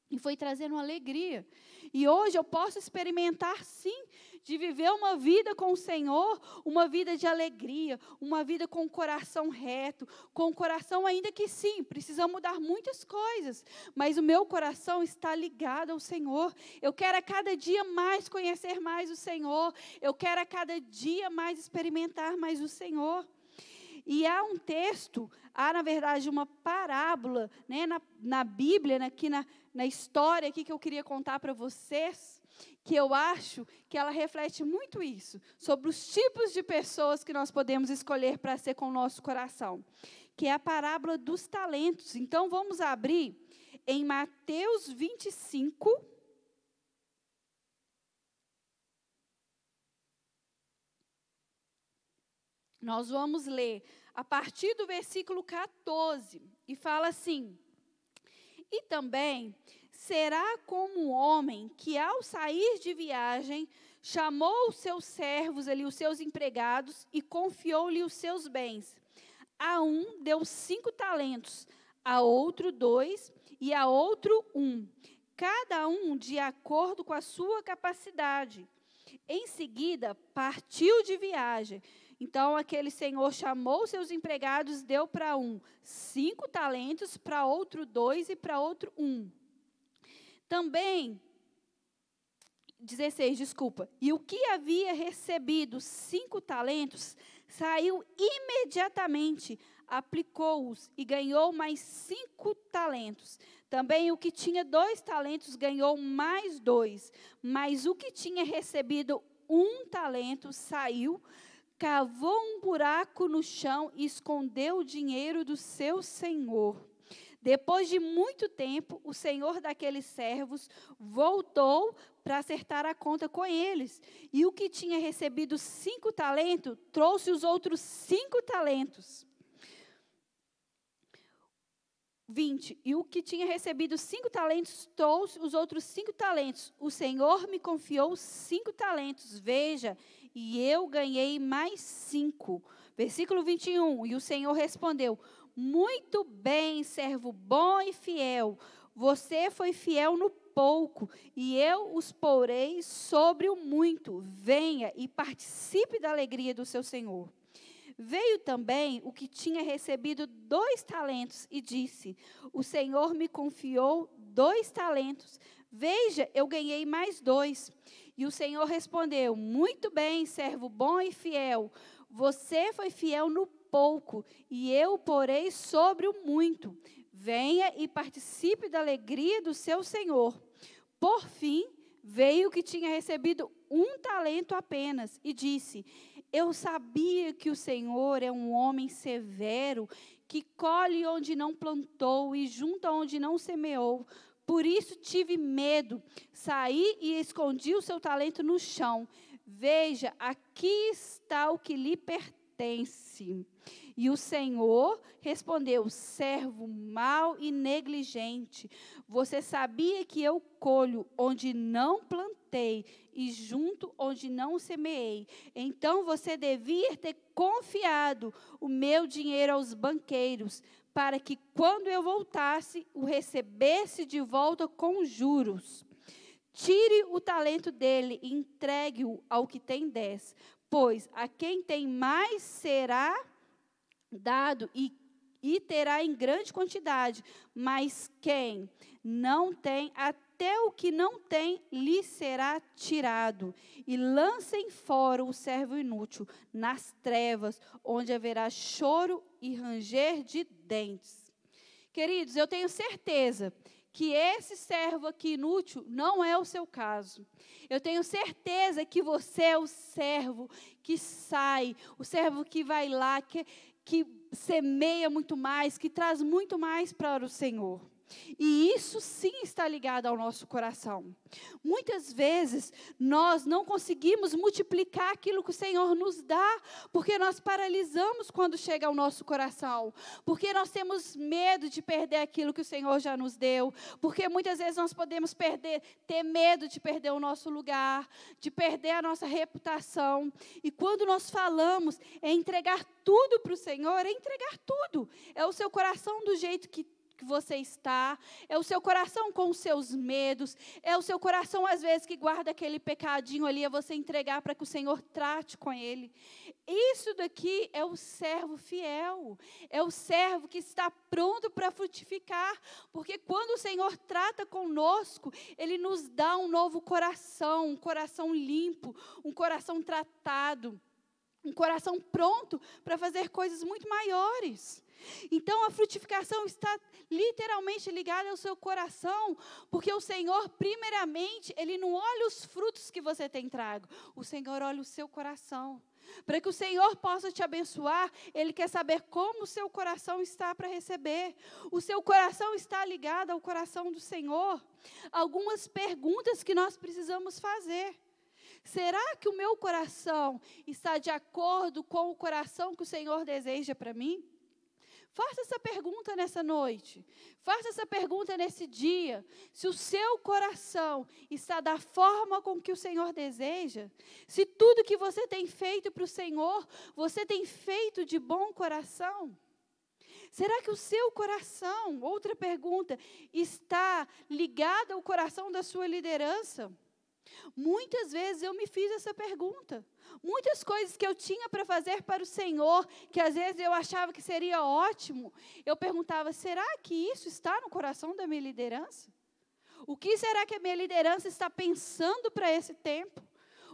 E foi trazendo uma alegria. E hoje eu posso experimentar, sim, de viver uma vida com o Senhor, uma vida de alegria, uma vida com o coração reto, com o coração ainda que sim, precisa mudar muitas coisas, mas o meu coração está ligado ao Senhor. Eu quero a cada dia mais conhecer mais o Senhor, eu quero a cada dia mais experimentar mais o Senhor. E há um texto, há na verdade uma parábola, né, na Bíblia, aqui na história aqui que eu queria contar para vocês, que eu acho que ela reflete muito isso, sobre os tipos de pessoas que nós podemos escolher para ser com o nosso coração, que é a parábola dos talentos. Então vamos abrir em Mateus 25, nós vamos ler a partir do versículo 14, e fala assim, e também será como um homem que ao sair de viagem, chamou os seus servos ali, os seus empregados, e confiou-lhe os seus bens. A um deu 5 talentos, a outro 2, e a outro 1, cada um de acordo com a sua capacidade. Em seguida, partiu de viagem. Então, aquele senhor chamou seus empregados, deu para um 5 talentos, para outro 2 e para outro 1. Também, 16, desculpa. E o que havia recebido 5 talentos, saiu imediatamente aplicou-os e ganhou mais 5 talentos. Também o que tinha 2 talentos ganhou mais 2. Mas o que tinha recebido 1 talento saiu, cavou um buraco no chão e escondeu o dinheiro do seu senhor. Depois de muito tempo, o senhor daqueles servos voltou para acertar a conta com eles. E o que tinha recebido 5 talentos, trouxe os outros 5 talentos. 20. E o que tinha recebido 5 talentos, trouxe os outros 5 talentos. O Senhor me confiou 5 talentos. Veja, e eu ganhei mais 5. Versículo 21. E o Senhor respondeu: muito bem, servo bom e fiel. Você foi fiel no pouco, e eu os porei sobre o muito. Venha e participe da alegria do seu Senhor. Veio também o que tinha recebido 2 talentos e disse: o Senhor me confiou 2 talentos. Veja, eu ganhei mais 2. E o Senhor respondeu: muito bem, servo bom e fiel. Você foi fiel no pouco, e eu o porei sobre o muito. Venha e participe da alegria do seu Senhor. Por fim, veio o que tinha recebido 1 talento apenas e disse: eu sabia que o Senhor é um homem severo, que colhe onde não plantou e junta onde não semeou. Por isso tive medo, saí e escondi o seu talento no chão. Veja, aqui está o que lhe pertence. E o Senhor respondeu: servo mau e negligente, você sabia que eu colho onde não plantei e junto onde não semeei. Então você devia ter confiado o meu dinheiro aos banqueiros, para que quando eu voltasse, o recebesse de volta com juros. Tire o talento dele e entregue-o ao que tem 10, pois a quem tem mais será dado e terá em grande quantidade, mas quem não tem, até o que não tem lhe será tirado. E lancem fora o servo inútil nas trevas, onde haverá choro e ranger de dentes. Queridos, eu tenho certeza que esse servo aqui inútil não é o seu caso. Eu tenho certeza que você é o servo que sai, o servo que vai lá, que semeia muito mais, que traz muito mais para o Senhor. E isso sim está ligado ao nosso coração. Muitas vezes nós não conseguimos multiplicar aquilo que o Senhor nos dá, porque nós paralisamos quando chega ao nosso coração, porque nós temos medo de perder aquilo que o Senhor já nos deu, porque muitas vezes nós podemos ter medo de perder o nosso lugar, de perder a nossa reputação. E quando nós falamos em entregar tudo para o Senhor, é entregar tudo. É o seu coração do jeito que você está, é o seu coração com os seus medos, é o seu coração às vezes que guarda aquele pecadinho ali, é você entregar para que o Senhor trate com ele. Isso daqui é o servo fiel, é o servo que está pronto para frutificar, porque quando o Senhor trata conosco, Ele nos dá um novo coração, um coração limpo, um coração tratado, um coração pronto para fazer coisas muito maiores. Então, a frutificação está literalmente ligada ao seu coração, porque o Senhor, primeiramente, Ele não olha os frutos que você tem trago, o Senhor olha o seu coração. Para que o Senhor possa te abençoar, Ele quer saber como o seu coração está para receber. O seu coração está ligado ao coração do Senhor. Algumas perguntas que nós precisamos fazer. Será que o meu coração está de acordo com o coração que o Senhor deseja para mim? Faça essa pergunta nessa noite. Faça essa pergunta nesse dia. Se o seu coração está da forma com que o Senhor deseja, se tudo que você tem feito para o Senhor, você tem feito de bom coração. Será que o seu coração, outra pergunta, está ligado ao coração da sua liderança? Muitas vezes eu me fiz essa pergunta. Muitas coisas que eu tinha para fazer para o Senhor, que às vezes eu achava que seria ótimo, eu perguntava: será que isso está no coração da minha liderança? O que será que a minha liderança está pensando para esse tempo?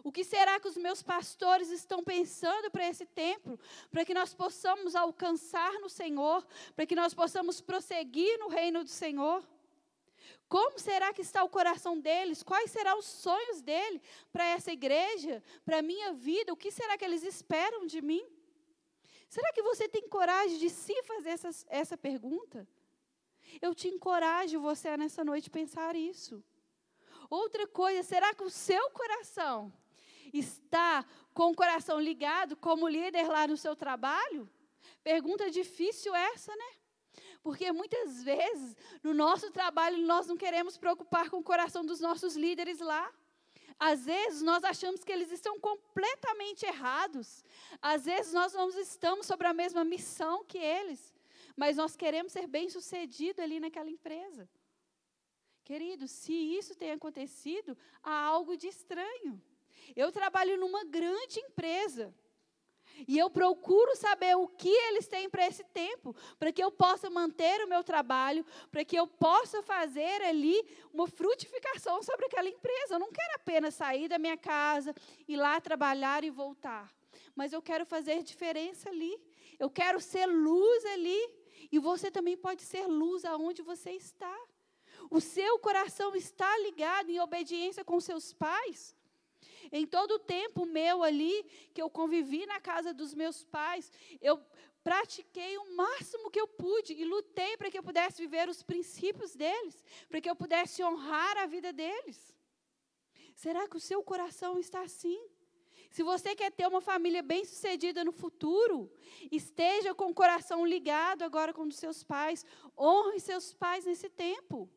O que será que os meus pastores estão pensando para esse tempo? Para que nós possamos alcançar no Senhor, para que nós possamos prosseguir no reino do Senhor? Como será que está o coração deles? Quais serão os sonhos dele para essa igreja, para a minha vida? O que será que eles esperam de mim? Será que você tem coragem de se fazer essa pergunta? Eu te encorajo você nessa noite pensar isso. Outra coisa, será que o seu coração está com o coração ligado como líder lá no seu trabalho? Pergunta difícil essa, né? Porque muitas vezes, no nosso trabalho, nós não queremos preocupar com o coração dos nossos líderes lá. Às vezes, nós achamos que eles estão completamente errados. Às vezes, nós não estamos sobre a mesma missão que eles. Mas nós queremos ser bem-sucedidos ali naquela empresa. Querido, se isso tem acontecido, há algo de estranho. Eu trabalho numa grande empresa. E eu procuro saber o que eles têm para esse tempo, para que eu possa manter o meu trabalho, para que eu possa fazer ali uma frutificação sobre aquela empresa. Eu não quero apenas sair da minha casa, ir lá trabalhar e voltar. Mas eu quero fazer diferença ali. Eu quero ser luz ali. E você também pode ser luz aonde você está. O seu coração está ligado em obediência com seus pais? Em todo o tempo meu ali, que eu convivi na casa dos meus pais, eu pratiquei o máximo que eu pude e lutei para que eu pudesse viver os princípios deles, para que eu pudesse honrar a vida deles. Será que o seu coração está assim? Se você quer ter uma família bem-sucedida no futuro, esteja com o coração ligado agora com os seus pais, honre seus pais nesse tempo.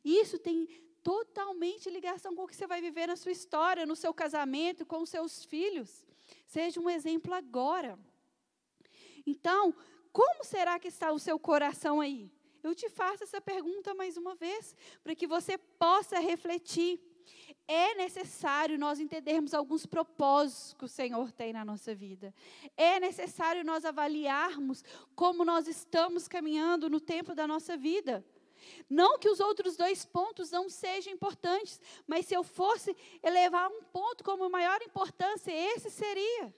Isso tem totalmente ligação com o que você vai viver na sua história, no seu casamento, com os seus filhos. Seja um exemplo agora. Então, como será que está o seu coração aí? Eu te faço essa pergunta mais uma vez, para que você possa refletir. É necessário nós entendermos alguns propósitos que o Senhor tem na nossa vida. É necessário nós avaliarmos como nós estamos caminhando no tempo da nossa vida. Não que os outros dois pontos não sejam importantes, mas se eu fosse elevar um ponto como maior importância, esse seria.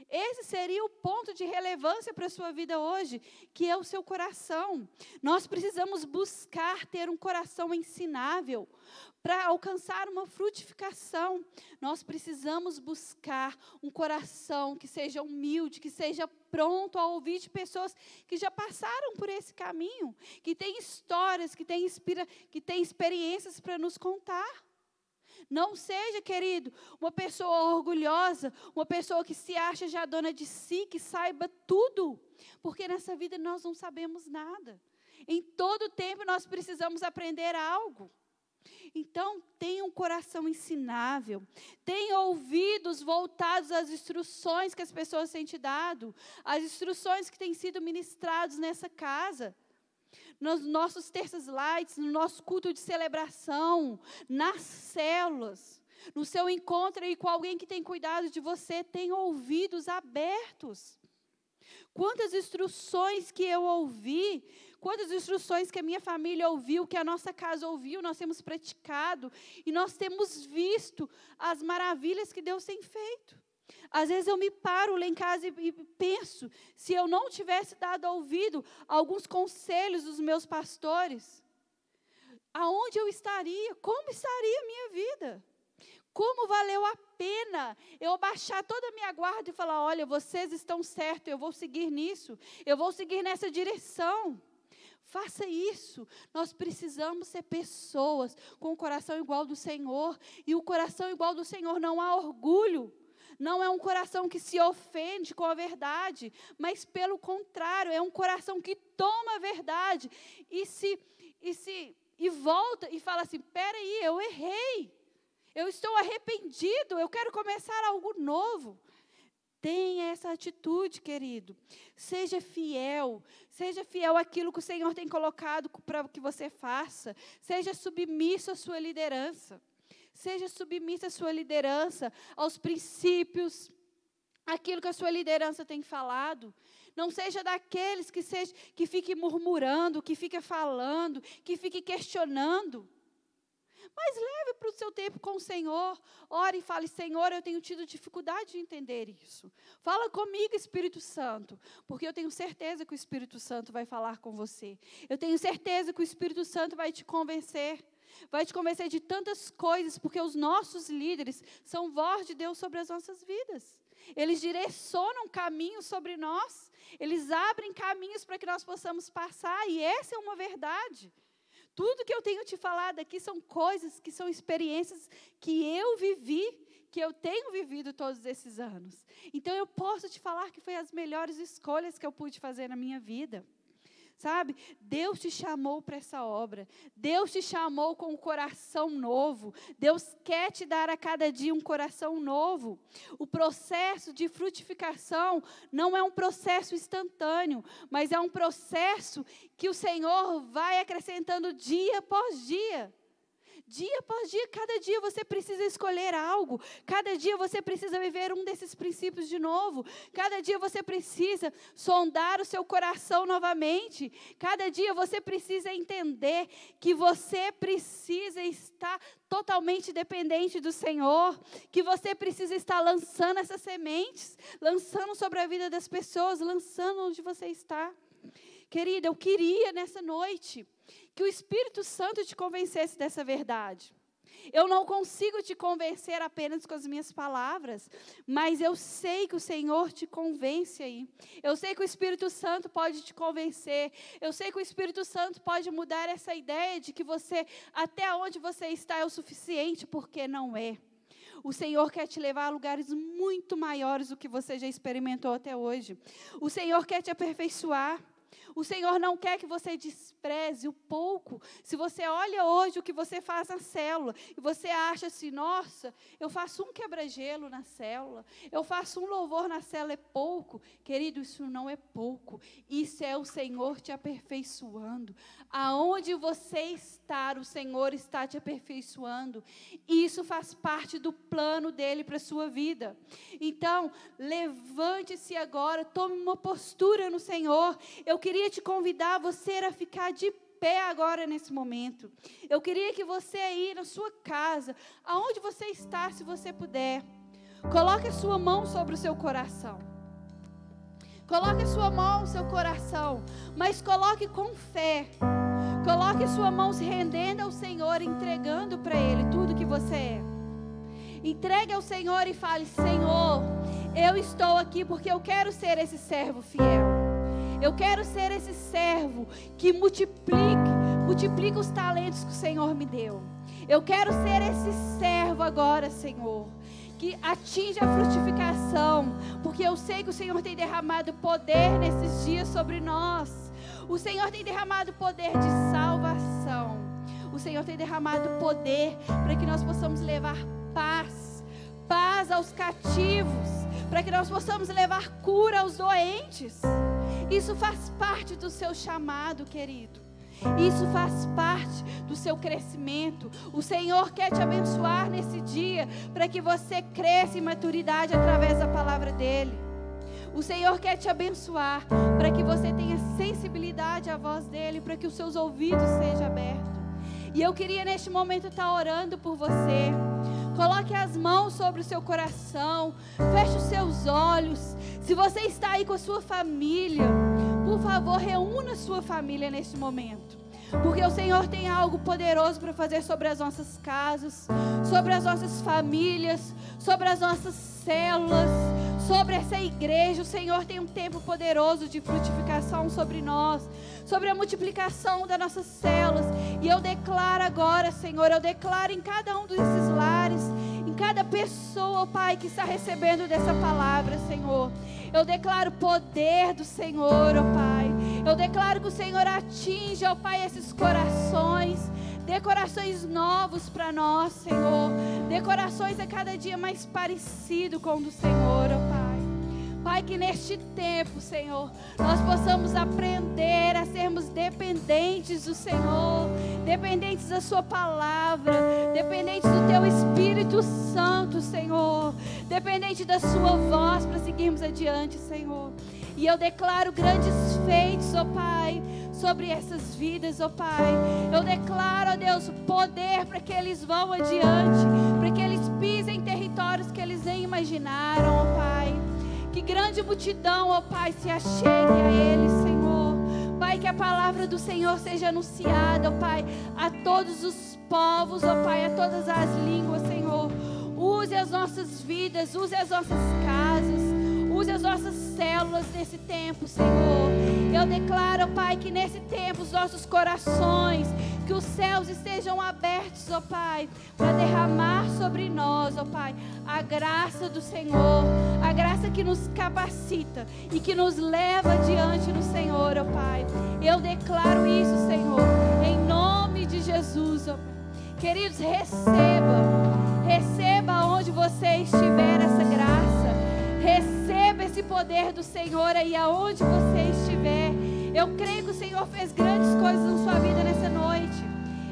Esse seria o ponto de relevância para a sua vida hoje, que é o seu coração. Nós precisamos buscar ter um coração ensinável para alcançar uma frutificação. Nós precisamos buscar um coração que seja humilde, que seja pronto a ouvir de pessoas que já passaram por esse caminho, que têm histórias, que têm experiências para nos contar. Não seja, querido, uma pessoa orgulhosa, uma pessoa que se acha já dona de si, que saiba tudo, porque nessa vida nós não sabemos nada. Em todo tempo nós precisamos aprender algo. Então, tenha um coração ensinável, tenha ouvidos voltados às instruções que as pessoas têm te dado, às instruções que têm sido ministradas nessa casa. Nos nossos terças lights, no nosso culto de celebração, nas células, no seu encontro aí com alguém que tem cuidado de você, tenha ouvidos abertos. Quantas instruções que eu ouvi, quantas instruções que a minha família ouviu, que a nossa casa ouviu, nós temos praticado e nós temos visto as maravilhas que Deus tem feito. Às vezes eu me paro lá em casa e penso, se eu não tivesse dado ouvido a alguns conselhos dos meus pastores, aonde eu estaria? Como estaria a minha vida? Como valeu a pena eu baixar toda a minha guarda e falar, olha, vocês estão certos, eu vou seguir nisso, eu vou seguir nessa direção. Faça isso. Nós precisamos ser pessoas com o coração igual do Senhor. E o coração igual do Senhor não há orgulho. Não é um coração que se ofende com a verdade, mas pelo contrário, é um coração que toma a verdade e volta e fala assim, peraí, eu errei, eu estou arrependido, eu quero começar algo novo. Tenha essa atitude, querido. Seja fiel àquilo que o Senhor tem colocado para que você faça. Seja submisso à sua liderança. Seja submissa à sua liderança, aos princípios, aquilo que a sua liderança tem falado. Não seja daqueles que fique murmurando, que fique falando, que fique questionando. Mas leve para o seu tempo com o Senhor. Ore e fale: Senhor, eu tenho tido dificuldade de entender isso. Fala comigo, Espírito Santo, porque eu tenho certeza que o Espírito Santo vai falar com você. Eu tenho certeza que o Espírito Santo vai te convencer. Vai te convencer de tantas coisas, porque os nossos líderes são voz de Deus sobre as nossas vidas. Eles direcionam caminhos sobre nós. Eles abrem caminhos para que nós possamos passar, e essa é uma verdade. Tudo que eu tenho te falado aqui são coisas, que são experiências que eu vivi, que eu tenho vivido todos esses anos. Então eu posso te falar que foi as melhores escolhas que eu pude fazer na minha vida. Sabe, Deus te chamou para essa obra, Deus te chamou com um coração novo, Deus quer te dar a cada dia um coração novo. O processo de frutificação não é um processo instantâneo, mas é um processo que o Senhor vai acrescentando dia após dia. Dia após dia, cada dia você precisa escolher algo. Cada dia você precisa viver um desses princípios de novo. Cada dia você precisa sondar o seu coração novamente. Cada dia você precisa entender que você precisa estar totalmente dependente do Senhor. Que você precisa estar lançando essas sementes, lançando sobre a vida das pessoas, lançando onde você está. Querida, eu queria nessa noite que o Espírito Santo te convencesse dessa verdade. Eu não consigo te convencer apenas com as minhas palavras, mas eu sei que o Senhor te convence aí. Eu sei que o Espírito Santo pode te convencer. Eu sei que o Espírito Santo pode mudar essa ideia de que você, até onde você está é o suficiente, porque não é. O Senhor quer te levar a lugares muito maiores do que você já experimentou até hoje. O Senhor quer te aperfeiçoar. O Senhor não quer que você despreze o pouco. Se você olha hoje o que você faz na célula, e você acha assim: nossa, eu faço um quebra-gelo na célula, eu faço um louvor na célula, é pouco. Querido, isso não é pouco. Isso é o Senhor te aperfeiçoando. Aonde você está, o Senhor está te aperfeiçoando. Isso faz parte do plano dele para a sua vida. Então, levante-se agora, tome uma postura no Senhor. Eu queria te convidar você a ficar de pé agora nesse momento. Eu queria que você aí na sua casa, aonde você está, se você puder, coloque a sua mão sobre o seu coração. Coloque a sua mão no seu coração, mas coloque com fé. Coloque a sua mão se rendendo ao Senhor, entregando para Ele tudo que você é. Entregue ao Senhor e fale: Senhor, eu estou aqui porque eu quero ser esse servo fiel. Eu quero ser esse servo que multiplica os talentos que o Senhor me deu. Eu quero ser esse servo agora, Senhor, que atinja a frutificação, porque eu sei que o Senhor tem derramado poder nesses dias sobre nós. O Senhor tem derramado poder de salvação. O Senhor tem derramado poder para que nós possamos levar paz aos cativos, para que nós possamos levar cura aos doentes. Isso faz parte do seu chamado, querido. Isso faz parte do seu crescimento. O Senhor quer te abençoar nesse dia, para que você cresça em maturidade através da palavra dEle. O Senhor quer te abençoar, para que você tenha sensibilidade à voz dEle, para que os seus ouvidos sejam abertos. E eu queria neste momento estar orando por você. Coloque as mãos sobre o seu coração, feche os seus olhos. Se você está aí com a sua família, por favor, reúna a sua família neste momento. Porque o Senhor tem algo poderoso para fazer sobre as nossas casas, sobre as nossas famílias, sobre as nossas células, sobre essa igreja. O Senhor tem um tempo poderoso de frutificação sobre nós, sobre a multiplicação das nossas células. E eu declaro agora, Senhor, eu declaro em cada um desses lares, em cada pessoa, Pai, que está recebendo dessa palavra, Senhor. Eu declaro o poder do Senhor, ó Pai. Eu declaro que o Senhor atinja, ó Pai, esses corações. Dê corações novos para nós, Senhor. Dê corações a cada dia mais parecido com o do Senhor, ó Pai. Pai, que neste tempo, Senhor, nós possamos aprender a sermos dependentes do Senhor, dependentes da Sua palavra, dependentes do Teu Espírito Santo, Senhor, dependente da Sua voz para seguirmos adiante, Senhor. E eu declaro grandes feitos, ó Pai, sobre essas vidas, ó Pai. Eu declaro, ó Deus, o poder para que eles vão adiante, para que eles pisem em territórios que eles nem imaginaram, ó Pai. Que grande multidão, ó Pai, se achegue a eles, Senhor. Pai, que a palavra do Senhor seja anunciada, ó Pai, a todos os povos, ó Pai, a todas as línguas, Senhor. Use as nossas vidas, use as nossas casas, use as nossas células nesse tempo, Senhor. Eu declaro, ó Pai, que nesse tempo os nossos corações, que os céus estejam abertos, ó Pai, para derramar sobre nós, ó Pai, a graça do Senhor, a graça que nos capacita e que nos leva diante do Senhor, ó Pai. Eu declaro isso, Senhor, em nome de Jesus, ó Pai. Queridos, receba onde você estiver essa graça, receba esse poder do Senhor aí aonde você estiver. Eu creio que o Senhor fez grandes coisas na sua vida nessa noite.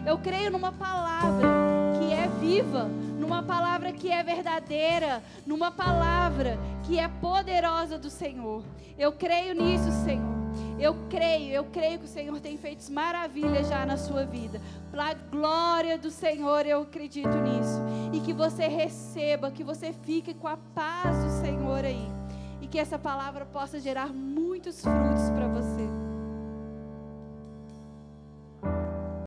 Eu creio numa palavra que é viva, numa palavra que é verdadeira, numa palavra que é poderosa do Senhor. Eu creio nisso, Senhor. Eu creio que o Senhor tem feito maravilhas já na sua vida. Pela glória do Senhor, eu acredito nisso. E que você receba, que você fique com a paz do Senhor aí. E que essa palavra possa gerar muitos frutos para você.